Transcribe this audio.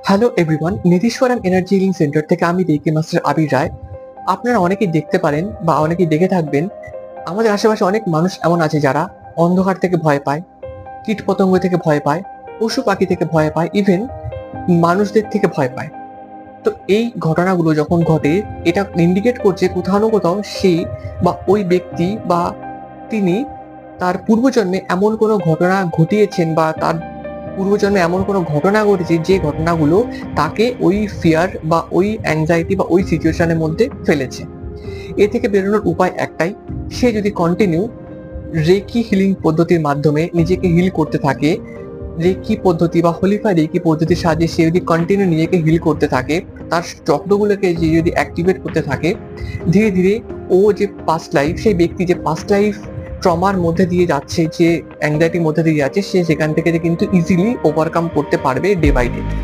Hello everyone, Nitishwaram energy healing center থেকে আমি reiki master আবির রায়। আপনারা অনেকেই দেখতে পারেন বা অনেকেই দেখে থাকবেন, আমাদের আশেপাশে অনেক মানুষ এমন আছে যারা অন্ধকার থেকে ভয় পায়, কীটপতঙ্গ থেকে ভয় পায়, পশু পাখি থেকে ভয় পায়, ইভেন মানুষদের থেকে ভয় পায়। তো এই ঘটনাগুলো যখন ঘটে, এটা ইন্ডিকেট করছে কোথাও না কোথাও সেই বা ওই ব্যক্তি বা তিনি তার পূর্বজন্মে এমন কোনো ঘটনা ঘটিয়েছেন বা তার পূর্বজন্মে এমন কোনো ঘটনা ঘটেছে যে ঘটনাগুলো তাকে ওই ফিয়ার বা ওই অ্যাংজাইটি বা ওই সিচুয়েশনের মধ্যে ফেলেছে। এ থেকে বেরোনোর উপায় একটাই, সে যদি কন্টিনিউ রেকি হিলিং পদ্ধতির মাধ্যমে নিজেকে হিল করতে থাকে, রেকি পদ্ধতি বা হোলিফাই রেকি পদ্ধতির সাহায্যে সে যদি কন্টিনিউ নিজেকে হিল করতে থাকে, তার চক্রগুলোকে যে যদি অ্যাক্টিভেট করতে থাকে, ধীরে ধীরে ও যে পাস্ট লাইফ, সেই ব্যক্তি যে পাস্ট লাইফ ট্রমার মধ্যে দিয়ে যাচ্ছে, যে অ্যাংজাইটির মধ্যে দিয়ে যাচ্ছে, সে সেখান থেকে যে কিন্তু ইজিলি ওভারকাম করতে পারবে ডে বাই ডে।